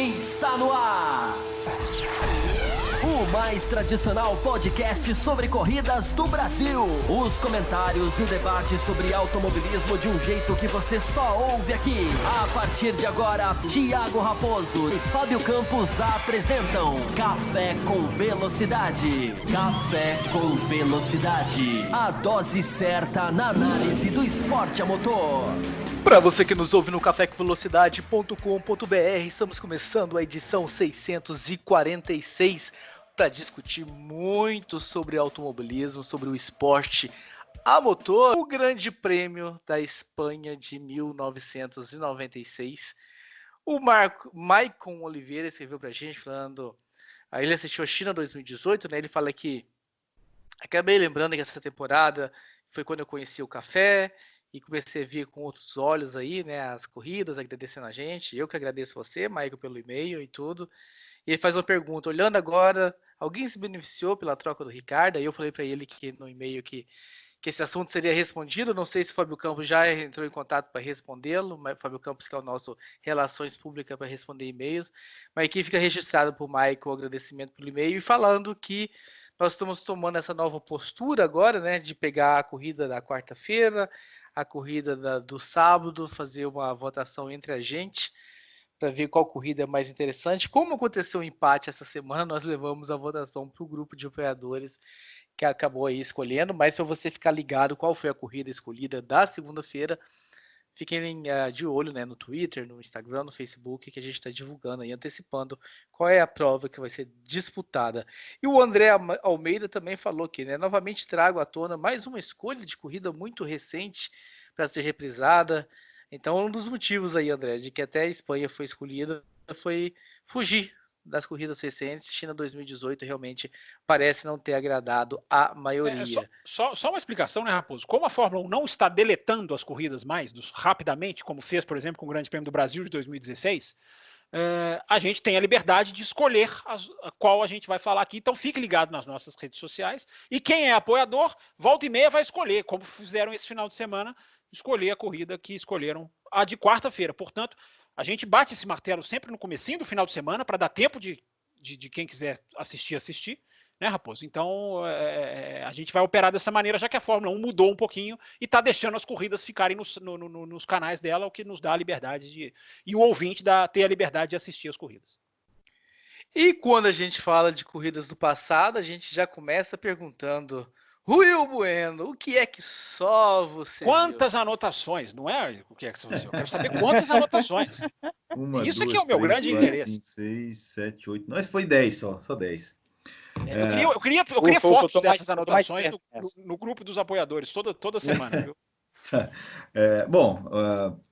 Está no ar o mais tradicional podcast sobre corridas do Brasil. Os comentários e o debate sobre automobilismo de um jeito que você só ouve aqui. A partir de agora, Thiago Raposo e Fábio Campos apresentam Café com Velocidade. Café com Velocidade. A dose certa na análise do esporte a motor. Para você que nos ouve no cafécomvelocidade.com.br, estamos começando a edição 646 para discutir muito sobre automobilismo, sobre o esporte a motor. O Grande Prêmio da Espanha de 1996. O Maicon Oliveira escreveu para a gente falando, ele assistiu a China 2018, né? Ele fala que acabei lembrando que essa temporada foi quando eu conheci o café e comecei a ver com outros olhos aí, né, as corridas, agradecendo a gente. Eu que agradeço você, Maicon, pelo e-mail e tudo. E ele faz uma pergunta, olhando agora, alguém se beneficiou pela troca do Ricardo? Aí eu falei para ele que no e-mail que esse assunto seria respondido. Não sei se o Fábio Campos já entrou em contato para respondê-lo, mas o Fábio Campos, que é o nosso Relações Públicas para responder e-mails. Mas aqui fica registrado por Maicon o agradecimento pelo e-mail e falando que nós estamos tomando essa nova postura agora, né, de pegar a corrida da quarta-feira, a corrida do sábado, fazer uma votação entre a gente para ver qual corrida é mais interessante. Como aconteceu um empate essa semana, nós levamos a votação para o grupo de apoiadores que acabou aí escolhendo, mas para você ficar ligado qual foi a corrida escolhida da segunda-feira, fiquem de olho, né, no Twitter, no Instagram, no Facebook, que a gente está divulgando aí, antecipando qual é a prova que vai ser disputada. E o André Almeida também falou que, né, novamente trago à tona mais uma escolha de corrida muito recente para ser reprisada. Então, um dos motivos aí, André, de que até a Espanha foi escolhida foi fugir das corridas recentes. China 2018 realmente parece não ter agradado a maioria. Só uma explicação, né, Raposo? Como a Fórmula 1 não está deletando as corridas mais rapidamente, como fez, por exemplo, com o Grande Prêmio do Brasil de 2016, a gente tem a liberdade de escolher qual a gente vai falar aqui. Então fique ligado nas nossas redes sociais. E quem é apoiador, volta e meia vai escolher, como fizeram esse final de semana, escolher a corrida que escolheram, a de quarta-feira. Portanto, a gente bate esse martelo sempre no comecinho do final de semana para dar tempo de quem quiser assistir, né, Raposo? Então, a gente vai operar dessa maneira, já que a Fórmula 1 mudou um pouquinho e está deixando as corridas ficarem nos canais dela, o que nos dá a liberdade e o ouvinte ter a liberdade de assistir as corridas. E quando a gente fala de corridas do passado, a gente já começa perguntando: Will Bueno, o que é que só você Quantas viu? anotações, não é? O que é que você viu? Eu quero saber quantas anotações. Isso aqui é o meu grande interesse. 5, 6, 7, 8. Nós foi 10 só 10. Eu queria fotos dessas anotações no grupo dos apoiadores, toda semana, viu?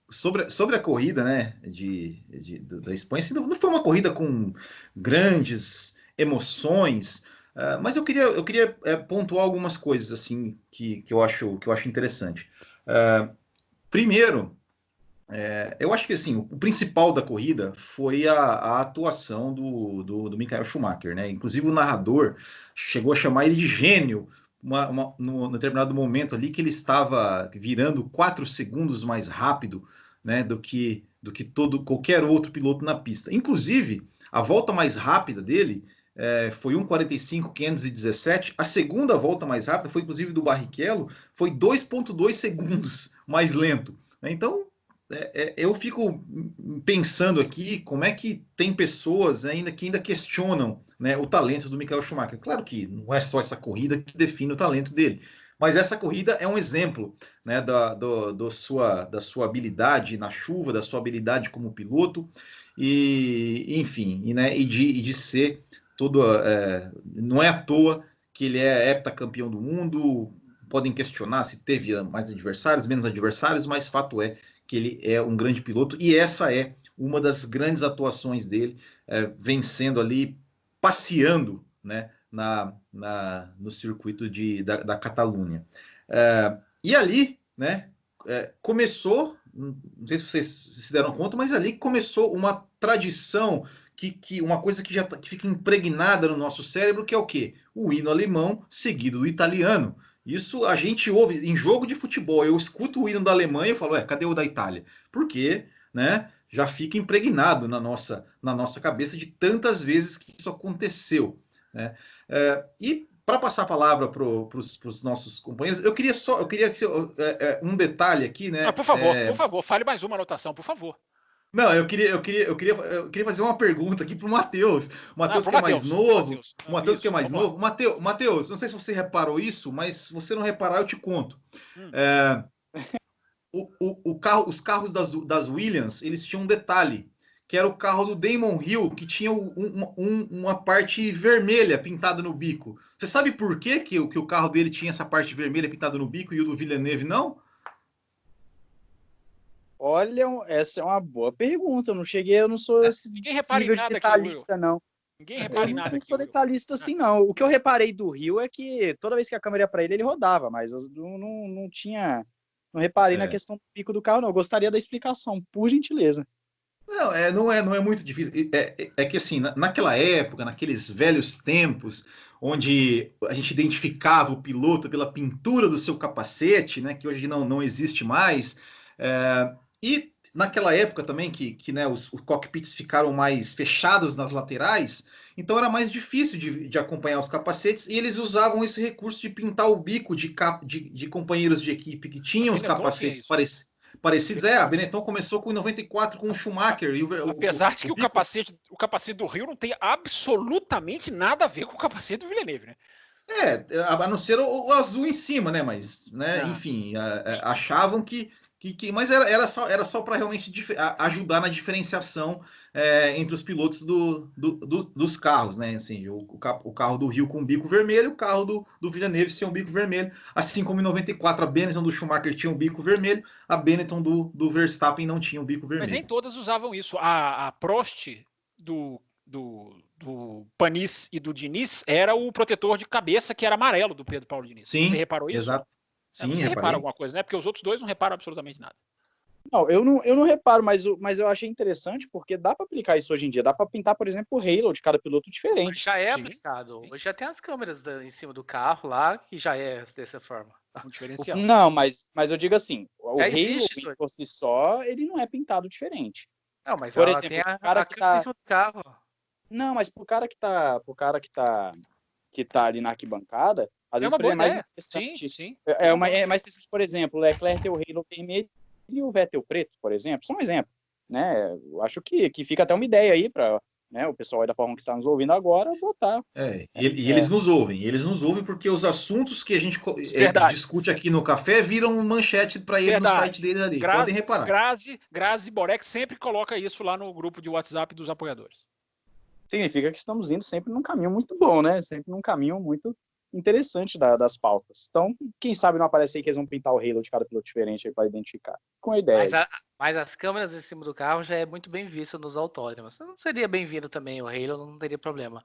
Sobre a corrida, né, da Espanha, assim, não foi uma corrida com grandes emoções, mas eu queria pontuar algumas coisas assim que eu acho interessante. Primeiro, eu acho que assim, o principal da corrida foi a atuação do Michael Schumacher, né? Inclusive o narrador chegou a chamar ele de gênio no determinado momento ali, que ele estava virando 4 segundos mais rápido, né, do que qualquer outro piloto na pista. Inclusive, a volta mais rápida dele foi 1:45.517. A segunda volta mais rápida foi, inclusive, do Barrichello, foi 2,2 segundos mais lento. Então, eu fico pensando aqui como é que tem pessoas que ainda questionam, né, o talento do Michael Schumacher. Claro que não é só essa corrida que define o talento dele, mas essa corrida é um exemplo, né, da sua habilidade na chuva, da sua habilidade como piloto, e enfim, e de ser todo. Não é à toa que ele é heptacampeão do mundo. Podem questionar se teve mais adversários, menos adversários, mas fato é que ele é um grande piloto, e essa é uma das grandes atuações dele, vencendo ali, passeando, né, no circuito da Catalunha. E ali, né, começou, não sei se vocês se deram conta, mas ali começou uma tradição, uma coisa que fica impregnada no nosso cérebro, que é o quê? O hino alemão seguido do italiano. Isso a gente ouve em jogo de futebol. Eu escuto o hino da Alemanha e falo, cadê o da Itália? Porque, né, já fica impregnado na nossa cabeça de tantas vezes que isso aconteceu, né? E para passar a palavra para os nossos companheiros, eu queria um detalhe aqui, né? Por favor, fale mais uma anotação, por favor. Não, eu queria fazer uma pergunta aqui para o Matheus. O Matheus que é mais novo. O Matheus que é mais novo. Matheus, não sei se você reparou isso, mas se você não reparar, eu te conto. Os carros das Williams, eles tinham um detalhe, que era o carro do Damon Hill, que tinha uma parte vermelha pintada no bico. Você sabe por que o carro dele tinha essa parte vermelha pintada no bico e o do Villeneuve não? Olha, essa é uma boa pergunta. Eu não sou esse ninguém repara em nada detalhista, não. Ninguém repara em nada. Eu não sou detalhista assim, não. O que eu reparei do Rio é que toda vez que a câmera ia para ele rodava, mas não tinha. Não reparei na questão do pico do carro, não. Eu gostaria da explicação, por gentileza. Não é muito difícil. É que assim, naquela época, naqueles velhos tempos, onde a gente identificava o piloto pela pintura do seu capacete, né, que hoje não existe mais. E naquela época também que né, os cockpits ficaram mais fechados nas laterais, então era mais difícil de acompanhar os capacetes, e eles usavam esse recurso de pintar o bico de companheiros de equipe que tinham os capacetes parecidos. A Benetton começou em 94 com o Schumacher. Apesar de que o capacete do Rio não tem absolutamente nada a ver com o capacete do Villeneuve, né? A não ser o azul em cima, né? Mas, né, enfim, achavam mas era só para realmente ajudar na diferenciação entre os pilotos dos carros, né? Assim, o carro do Rio com o bico vermelho, o carro do Villeneuve sem o bico vermelho. Assim como em 94 a Benetton do Schumacher tinha o bico vermelho, a Benetton do Verstappen não tinha o bico vermelho. Mas nem todas usavam isso. A Prost do Panis e do Diniz era o protetor de cabeça que era amarelo do Pedro Paulo Diniz. Sim, você reparou isso? Exato. Sim, você repara alguma coisa, né? Porque os outros dois não reparam absolutamente nada. Não, eu não reparo, mas eu achei interessante porque dá para aplicar isso hoje em dia. Dá para pintar, por exemplo, o halo de cada piloto diferente. Mas já é aplicado. Hoje já tem as câmeras em cima do carro lá, que já é dessa forma. Um diferencial. Não, mas eu digo assim, o halo por si só, ele não é pintado diferente. Não, mas por exemplo, tem a câmera em cima do carro. Não, mas pro cara que tá ali na arquibancada, às vezes é mais interessante. Sim. É mais interessante, por exemplo, o Leclerc ter o halo vermelho e o Vettel preto, por exemplo. Só um exemplo, né? Eu acho que fica até uma ideia aí para, né, o pessoal aí da Fórmula 1 que está nos ouvindo agora botar. Eles nos ouvem porque os assuntos que a gente discute aqui no café viram manchete para ele no site deles ali. Podem reparar. Grazi Borek sempre coloca isso lá no grupo de WhatsApp dos apoiadores. Significa que estamos indo sempre num caminho muito bom, né? Sempre num caminho muito interessante das pautas. Então, quem sabe não aparece aí que eles vão pintar o halo de cada piloto diferente aí para identificar. Com a ideia. Mas as câmeras em cima do carro já é muito bem vista nos autódromos. Não seria bem-vindo também o halo, não teria problema.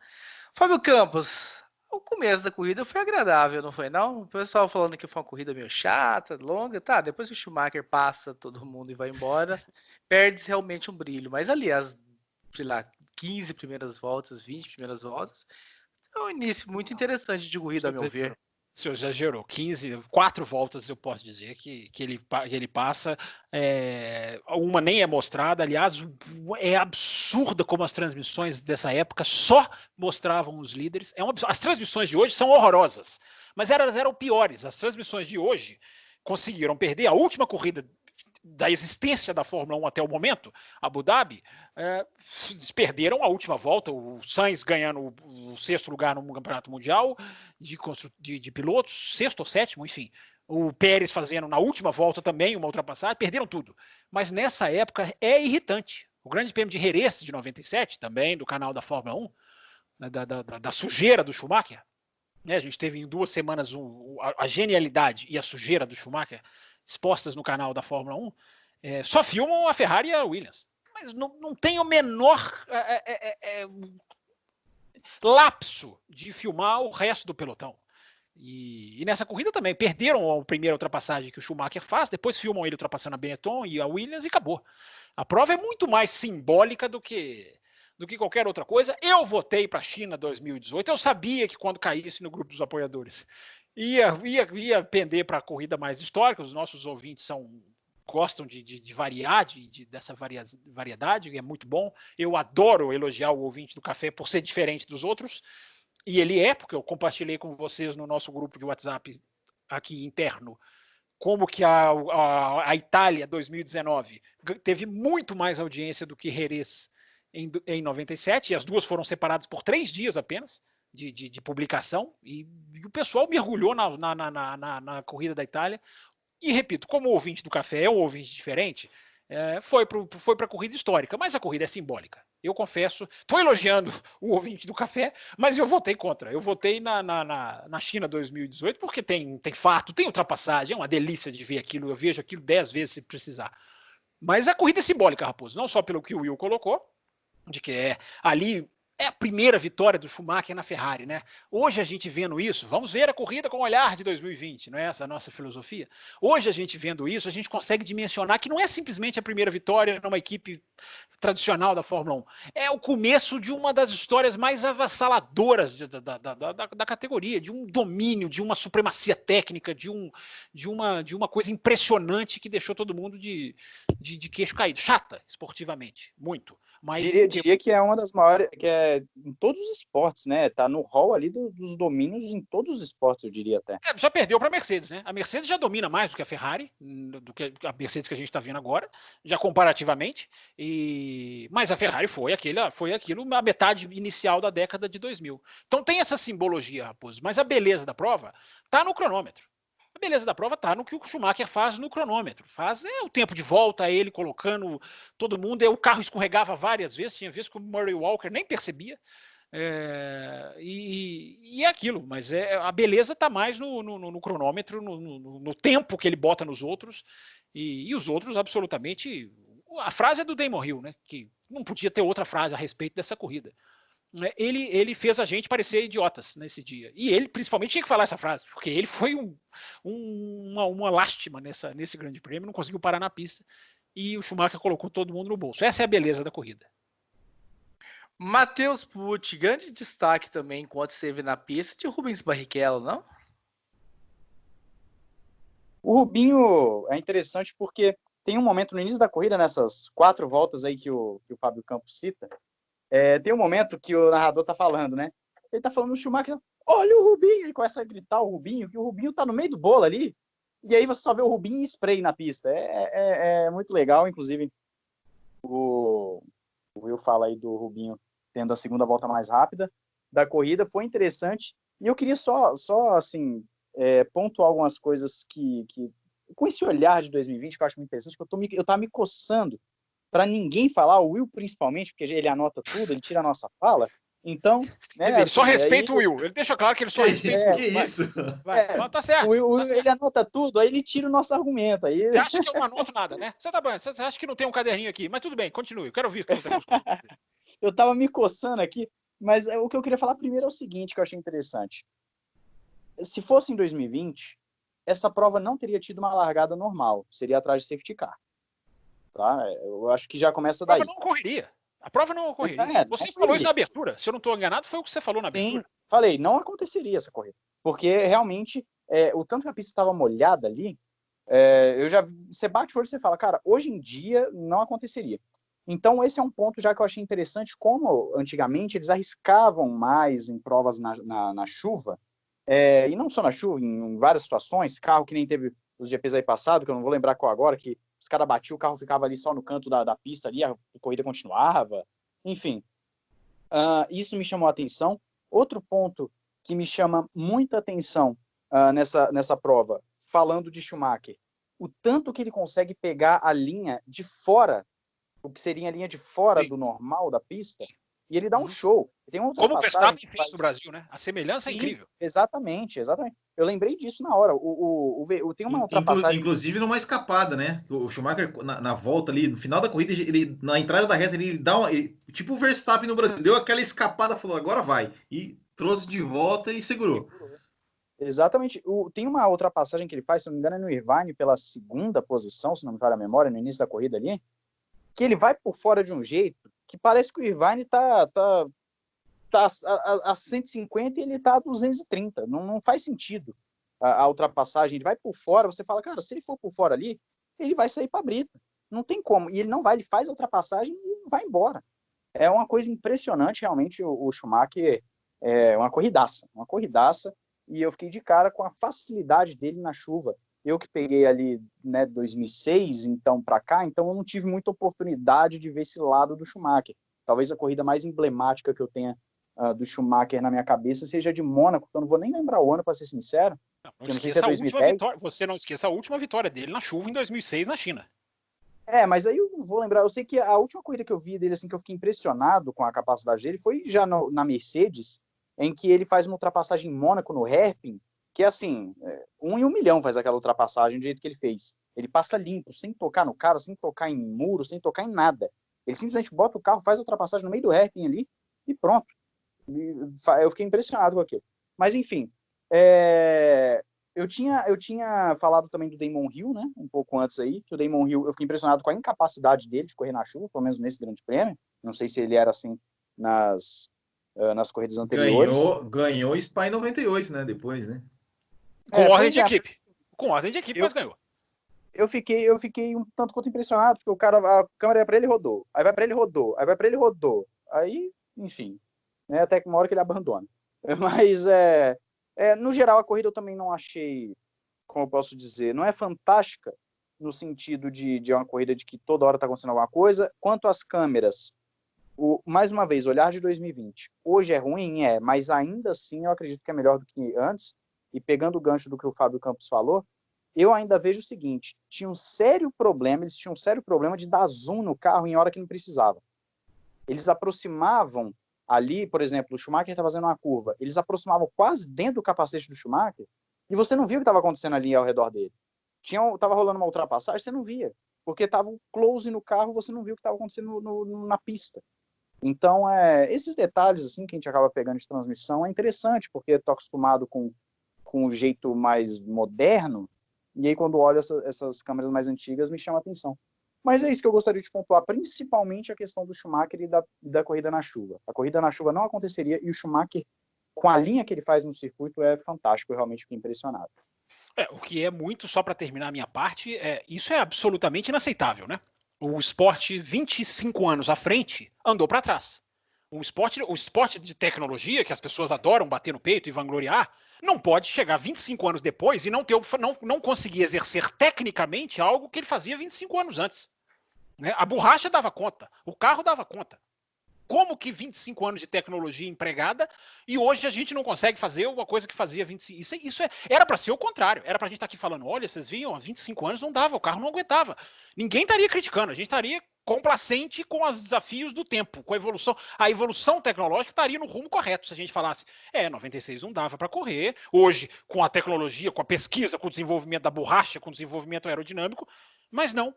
Fábio Campos, o começo da corrida foi agradável, não foi não? O pessoal falando que foi uma corrida meio chata, longa. Tá, depois que o Schumacher passa todo mundo e vai embora, perde realmente um brilho. Mas ali, as, sei lá, 15 primeiras voltas, 20 primeiras voltas, é um início muito interessante de corrida, a meu ver. O senhor exagerou. 4 voltas eu posso dizer que ele passa. Uma nem é mostrada. Aliás, é absurda como as transmissões dessa época só mostravam os líderes. As transmissões de hoje são horrorosas, mas elas eram piores. As transmissões de hoje conseguiram perder a última corrida da existência da Fórmula 1 até o momento, Abu Dhabi, perderam a última volta, o Sainz ganhando o 6º lugar no Campeonato Mundial de pilotos, 6º ou 7º, enfim, o Pérez fazendo na última volta também uma ultrapassagem, perderam tudo. Mas nessa época é irritante. O Grande Prêmio de Jerez de 97, também do canal da Fórmula 1, né, da sujeira do Schumacher, né, a gente teve em 2 semanas a genialidade e a sujeira do Schumacher expostas no canal da Fórmula 1, só filmam a Ferrari e a Williams. Mas não tem o menor lapso de filmar o resto do pelotão. E nessa corrida também, perderam a primeira ultrapassagem que o Schumacher faz, depois filmam ele ultrapassando a Benetton e a Williams e acabou. A prova é muito mais simbólica do que qualquer outra coisa. Eu votei para a China 2018, eu sabia que quando caísse no grupo dos apoiadores ia pender para a corrida mais histórica. Os nossos ouvintes são gostam de variar, dessa variedade, é muito bom. Eu adoro elogiar o ouvinte do café por ser diferente dos outros, e ele é, porque eu compartilhei com vocês no nosso grupo de WhatsApp aqui interno, como que a Itália 2019 teve muito mais audiência do que Jerez em 97, e as duas foram separadas por 3 dias apenas de publicação, e o pessoal mergulhou na corrida da Itália. E repito, como o ouvinte do café é um ouvinte diferente, foi para a corrida histórica, mas a corrida é simbólica. Eu confesso, estou elogiando o ouvinte do café, mas eu votei contra. Eu votei na China 2018 porque tem fato, tem ultrapassagem, é uma delícia de ver aquilo. Eu vejo aquilo 10 vezes se precisar. Mas a corrida é simbólica, Raposo, não só pelo que o Will colocou, de que ali é a primeira vitória do Schumacher na Ferrari, né? Hoje a gente vendo isso, vamos ver a corrida com o olhar de 2020, não é essa a nossa filosofia? Hoje a gente vendo isso, a gente consegue dimensionar que não é simplesmente a primeira vitória numa equipe tradicional da Fórmula 1. É o começo de uma das histórias mais avassaladoras da categoria, de um domínio, de uma supremacia técnica, de uma coisa impressionante que deixou todo mundo de queixo caído. Chata, esportivamente, muito. Mas diria que é uma das maiores, que é em todos os esportes, né? Tá no hall ali dos domínios em todos os esportes, eu diria até. Já perdeu para a Mercedes, né? A Mercedes já domina mais do que a Ferrari, do que a Mercedes que a gente está vendo agora, já comparativamente. Mas a Ferrari foi aquilo a metade inicial da década de 2000. Então tem essa simbologia, Raposo. Mas a beleza da prova tá no cronômetro. A beleza da prova está no que o Schumacher faz no cronômetro. Faz o tempo de volta, ele colocando todo mundo. O carro escorregava várias vezes, tinha vezes que o Murray Walker nem percebia. E é aquilo, mas a beleza está mais no cronômetro, no tempo que ele bota nos outros. E os outros, absolutamente. A frase é do Damon Hill, né? Que não podia ter outra frase a respeito dessa corrida. Ele fez a gente parecer idiotas nesse dia. E ele, principalmente, tinha que falar essa frase, porque ele foi uma lástima nesse grande prêmio, não conseguiu parar na pista, e o Schumacher colocou todo mundo no bolso. Essa é a beleza da corrida. Matheus Pucci, grande destaque também, enquanto esteve na pista, de Rubens Barrichello, não? O Rubinho é interessante porque tem um momento no início da corrida, nessas 4 voltas aí que o Fábio Campos cita, tem um momento que o narrador tá falando, né? Ele tá falando no Schumacher, olha o Rubinho, ele começa a gritar o Rubinho, que o Rubinho tá no meio do bolo ali, e aí você só vê o Rubinho e spray na pista. É muito legal, inclusive o Will fala aí do Rubinho tendo a segunda volta mais rápida da corrida, foi interessante, e eu queria só assim, pontuar algumas coisas que com esse olhar de 2020, que eu acho muito interessante, que eu tava me coçando para ninguém falar, o Will principalmente, porque ele anota tudo, ele tira a nossa fala. Então, né, ele só respeita aí, o Will. Ele deixa claro que ele só respeita o Will. Que isso? Tá certo. O Will, ele anota tudo, aí ele tira o nosso argumento. Aí... Você acha que eu não anoto nada, né? Você tá bom, você acha que não tem um caderninho aqui, mas tudo bem, continue. Eu quero ouvir o que você tem. Eu tava me coçando aqui, mas o que eu queria falar primeiro é o seguinte, que eu achei interessante. Se fosse em 2020, essa prova não teria tido uma largada normal, seria atrás de safety car. Tá? Eu acho que já começa daí. A prova não ocorreria. Você falou isso na abertura. Se eu não estou enganado, foi o que você falou na abertura. Sim, falei, não aconteceria essa corrida. Porque realmente, o tanto que a pista estava molhada ali, você bate o olho e você fala, cara, hoje em dia não aconteceria. Então esse é um ponto já que eu achei interessante, como antigamente eles arriscavam mais em provas na chuva, e não só na chuva, em várias situações, carro que nem teve os GPs aí passado, que eu não vou lembrar qual agora, que os caras batiam, o carro ficava ali só no canto da pista ali, a corrida continuava, enfim. Isso me chamou a atenção. Outro ponto que me chama muita atenção nessa prova, falando de Schumacher, o tanto que ele consegue pegar a linha de fora, o que seria a linha de fora do normal da pista, e ele dá um show. Tem uma como o Verstappen fez no Brasil, né? A semelhança é incrível. Exatamente. Eu lembrei disso na hora. Tem uma ultrapassagem... Inclusive numa escapada, né? O Schumacher, na volta ali, no final da corrida, ele, na entrada da reta, ele dá uma... tipo o Verstappen no Brasil, deu aquela escapada, falou, agora vai. E trouxe de volta e segurou. Exatamente. Tem uma ultrapassagem que ele faz, se não me engano, é no Irvine, pela segunda posição, se não me falha a memória, no início da corrida ali, que ele vai por fora de um jeito que parece que o Irvine tá a 150 e ele tá a 230. Não faz sentido a ultrapassagem. Ele vai por fora, você fala, cara, se ele for por fora ali, ele vai sair para a brita. Não tem como. E ele não vai, ele faz a ultrapassagem e vai embora. É uma coisa impressionante, realmente, o Schumacher é uma corridaça, e eu fiquei de cara com a facilidade dele na chuva. Eu que peguei ali, né, 2006, então, para cá, então eu não tive muita oportunidade de ver esse lado do Schumacher. Talvez a corrida mais emblemática que eu tenha do Schumacher na minha cabeça seja de Mônaco, que eu não vou nem lembrar o ano, para ser sincero. Não sei se é 2010. Você não esqueça a última vitória dele na chuva em 2006 na China. Mas aí eu não vou lembrar. Eu sei que a última corrida que eu vi dele, assim, que eu fiquei impressionado com a capacidade dele, foi já na Mercedes, em que ele faz uma ultrapassagem em Mônaco, no hairpin, que é assim, 1 em 1 milhão faz aquela ultrapassagem do jeito que ele fez. Ele passa limpo, sem tocar no cara, sem tocar em muro, sem tocar em nada. Ele simplesmente bota o carro, faz a ultrapassagem no meio do hairpin ali e pronto. Eu fiquei impressionado com aquilo. Mas, enfim, eu tinha falado também do Damon Hill, né? Um pouco antes aí, que o Damon Hill, eu fiquei impressionado com a incapacidade dele de correr na chuva, pelo menos nesse grande prêmio. Não sei se ele era assim nas corridas anteriores. Ganhou Spa em 98, né? Depois, né? Com ordem de equipe. Com ordem de equipe, mas ganhou. Eu fiquei um tanto quanto impressionado, porque a câmera ia pra ele, rodou. Aí vai pra ele, rodou. Aí vai pra ele, rodou. Aí, enfim, né? Até que uma hora que ele abandona. Mas, no geral, a corrida eu também não achei, como eu posso dizer, não é fantástica no sentido de uma corrida de que toda hora está acontecendo alguma coisa. Quanto às câmeras, mais uma vez, olhar de 2020. Hoje é ruim, mas ainda assim eu acredito que é melhor do que antes. E pegando o gancho do que o Fábio Campos falou, eu ainda vejo o seguinte, eles tinham um sério problema de dar zoom no carro em hora que não precisava. Eles aproximavam ali, por exemplo, o Schumacher está fazendo uma curva, eles aproximavam quase dentro do capacete do Schumacher e você não via o que estava acontecendo ali ao redor dele. Estava rolando uma ultrapassagem, você não via, porque estava um close no carro, você não viu o que estava acontecendo na pista. Então, esses detalhes assim que a gente acaba pegando de transmissão é interessante, porque estou acostumado com o jeito mais moderno, e aí quando olho essas câmeras mais antigas me chama a atenção. Mas é isso que eu gostaria de pontuar, principalmente a questão do Schumacher e da corrida na chuva. A corrida na chuva não aconteceria e o Schumacher, com a linha que ele faz no circuito, é fantástico, eu realmente fiquei impressionado. O que é muito, só para terminar a minha parte, isso é absolutamente inaceitável, né? O esporte, 25 anos à frente, andou para trás. O esporte de tecnologia, que as pessoas adoram bater no peito e vangloriar, não pode chegar 25 anos depois e não conseguir exercer tecnicamente algo que ele fazia 25 anos antes. Né? A borracha dava conta, o carro dava conta. Como que 25 anos de tecnologia empregada e hoje a gente não consegue fazer uma coisa que fazia 25... Era para ser o contrário. Era para a gente estar aqui falando, olha, vocês viam, há 25 anos não dava, o carro não aguentava. Ninguém estaria criticando, a gente estaria complacente com os desafios do tempo, com a evolução. A evolução tecnológica estaria no rumo correto se a gente falasse, 96 não dava para correr, hoje com a tecnologia, com a pesquisa, com o desenvolvimento da borracha, com o desenvolvimento aerodinâmico, mas não.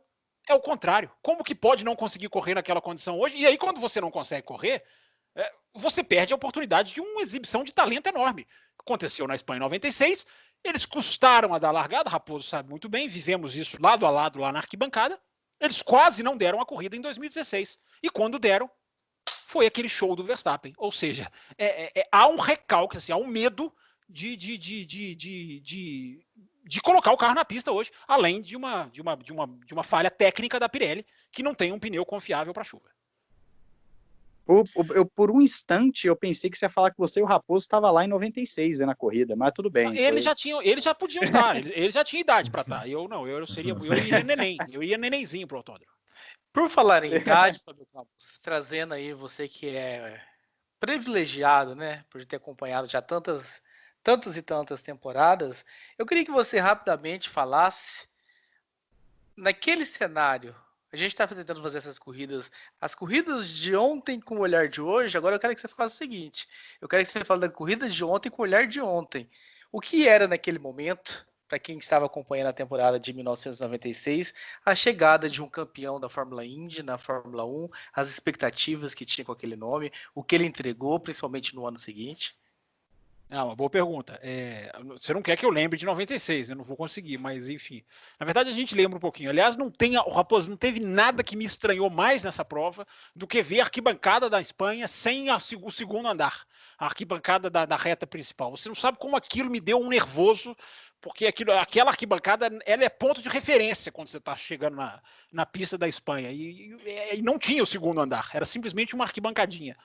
É o contrário. Como que pode não conseguir correr naquela condição hoje? E aí, quando você não consegue correr, você perde a oportunidade de uma exibição de talento enorme. Aconteceu na Espanha em 96, eles custaram a dar largada, Raposo sabe muito bem, vivemos isso lado a lado lá na arquibancada, eles quase não deram a corrida em 2016. E quando deram, foi aquele show do Verstappen. Ou seja, há um recalque, assim, há um medo de colocar o carro na pista hoje, além de uma falha técnica da Pirelli, que não tem um pneu confiável para chuva. Por um instante, eu pensei que você ia falar que você e o Raposo estavam lá em 96 vendo a corrida, mas tudo bem. Eles já podiam estar, eles já tinham idade para estar. Eu não, eu iria neném, eu ia nenenzinho pro autódromo. Por falar em idade, Fábio Campos, trazendo aí você que é privilegiado, né, por ter acompanhado já tantas e tantas temporadas, eu queria que você rapidamente falasse naquele cenário. A gente está tentando fazer essas corridas, as corridas de ontem com o olhar de hoje. Agora eu quero que você faça o seguinte: eu quero que você fale da corrida de ontem com o olhar de ontem. O que era naquele momento, para quem estava acompanhando a temporada de 1996, a chegada de um campeão da Fórmula Indy na Fórmula 1, as expectativas que tinha com aquele nome, o que ele entregou, principalmente no ano seguinte? Uma boa pergunta. Você não quer que eu lembre de 96, eu não vou conseguir, mas enfim. Na verdade, a gente lembra um pouquinho. Aliás, o Raposo não teve nada que me estranhou mais nessa prova do que ver a arquibancada da Espanha sem o segundo andar, a arquibancada da reta principal. Você não sabe como aquilo me deu um nervoso, porque aquela arquibancada ela é ponto de referência quando você está chegando na pista da Espanha. E não tinha o segundo andar, era simplesmente uma arquibancadinha.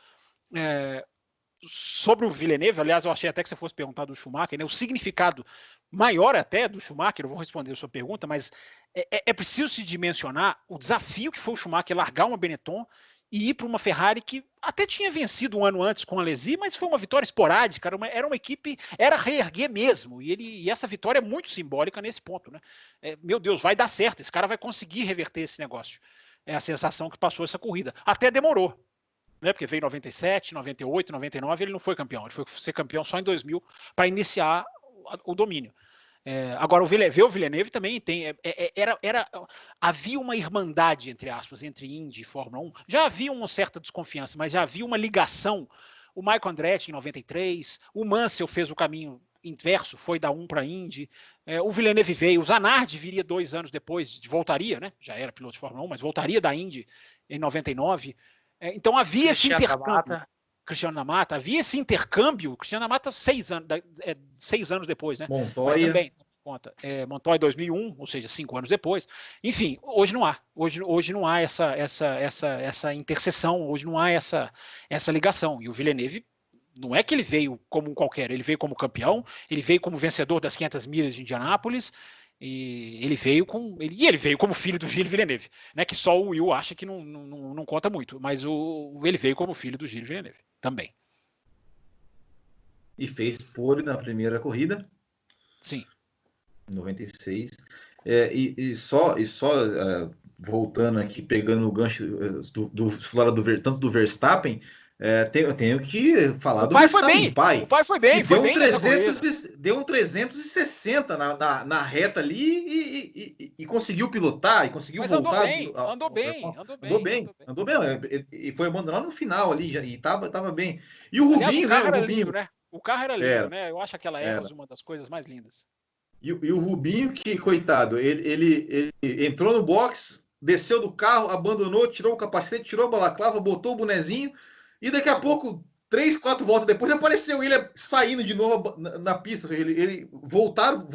Sobre o Villeneuve, aliás, eu achei até que você fosse perguntar do Schumacher, né? O significado maior até do Schumacher, eu vou responder a sua pergunta, mas é preciso se dimensionar o desafio que foi o Schumacher largar uma Benetton e ir para uma Ferrari que até tinha vencido um ano antes com a Alesi, mas foi uma vitória esporádica, era uma equipe, era reerguer mesmo, e essa vitória é muito simbólica nesse ponto, né? Meu Deus, vai dar certo, esse cara vai conseguir reverter esse negócio. É a sensação que passou essa corrida. Até demorou. Né, porque veio em 97, 98, 99, ele não foi campeão. Ele foi ser campeão só em 2000 para iniciar o domínio. Agora, o Villeneuve também tem. Havia uma irmandade, entre aspas, entre Indy e Fórmula 1. Já havia uma certa desconfiança, mas já havia uma ligação. O Michael Andretti em 93, o Mansell fez o caminho inverso, foi da 1 para a Indy. O Villeneuve veio, o Zanardi viria 2 anos depois, voltaria, né? Já era piloto de Fórmula 1, mas voltaria da Indy em 99. Então havia esse intercâmbio. Cristiano da Mata, havia esse intercâmbio. Cristiano da Mata 6 anos depois, né? Montoya. Mas também, conta. Montoya 2001, ou seja, 5 anos depois. Enfim, hoje não há. Hoje não há essa interseção, hoje não há essa ligação. E o Villeneuve, não é que ele veio como um qualquer, ele veio como campeão, ele veio como vencedor das 500 milhas de Indianápolis. E ele veio como filho do Gilles Villeneuve, né? Que só o Will acha que não conta muito, mas ele veio como filho do Gilles Villeneuve também. E fez pole na primeira corrida. Sim. 96. Voltando aqui, pegando o gancho tanto do Verstappen, eu tenho que falar do Verstappen. O pai foi bem. Deu um 360 na reta ali e conseguiu pilotar, e conseguiu voltar. Andou bem. E foi abandonado no final ali, e tava bem. E o Rubinho, aliás, né? Lindo, né? O carro era lindo, né? Eu acho aquela Eros uma das coisas mais lindas. E o Rubinho, que, coitado, ele entrou no box, desceu do carro, abandonou, tirou o capacete, tirou a balaclava, botou o bonezinho, e daqui a pouco, 3, 4 voltas depois, apareceu ele saindo de novo na pista. Ou seja, ele botaram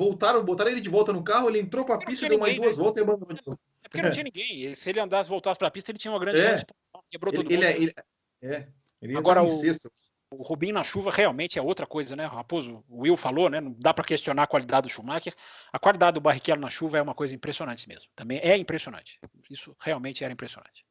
ele de volta no carro, ele entrou para a pista, deu mais 2 voltas e abandonou de novo. É porque não tinha ninguém. Se ele voltasse para a pista, ele tinha uma grande chance de quebrou todo mundo. Ele agora, o Rubinho na chuva realmente é outra coisa, né, Raposo? O Will falou, né? Não dá para questionar a qualidade do Schumacher. A qualidade do Barrichello na chuva é uma coisa impressionante mesmo. Também é impressionante. Isso realmente era impressionante.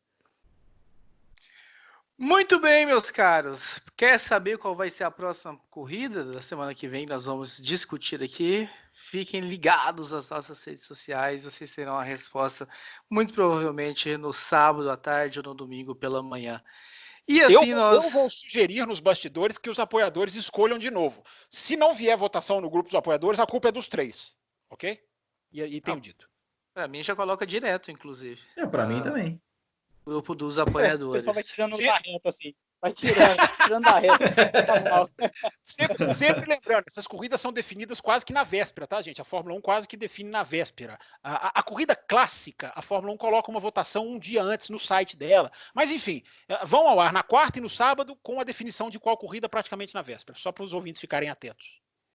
Muito bem, meus caros. Quer saber qual vai ser a próxima corrida da semana que vem? Nós vamos discutir aqui. Fiquem ligados às nossas redes sociais. Vocês terão a resposta muito provavelmente no sábado à tarde ou no domingo pela manhã. E assim eu vou sugerir nos bastidores que os apoiadores escolham de novo. Se não vier votação no grupo dos apoiadores, a culpa é dos 3. Ok? E tenho dito. Para mim já coloca direto, inclusive. Para mim também. Grupo dos apoiadores. O pessoal vai tirando da reta, assim. Vai tirando da reta. Sempre lembrando, essas corridas são definidas quase que na véspera, tá, gente? A Fórmula 1 quase que define na véspera. A corrida clássica, a Fórmula 1 coloca uma votação um dia antes no site dela. Mas, enfim, vão ao ar na quarta e no sábado com a definição de qual corrida praticamente na véspera, só para os ouvintes ficarem atentos.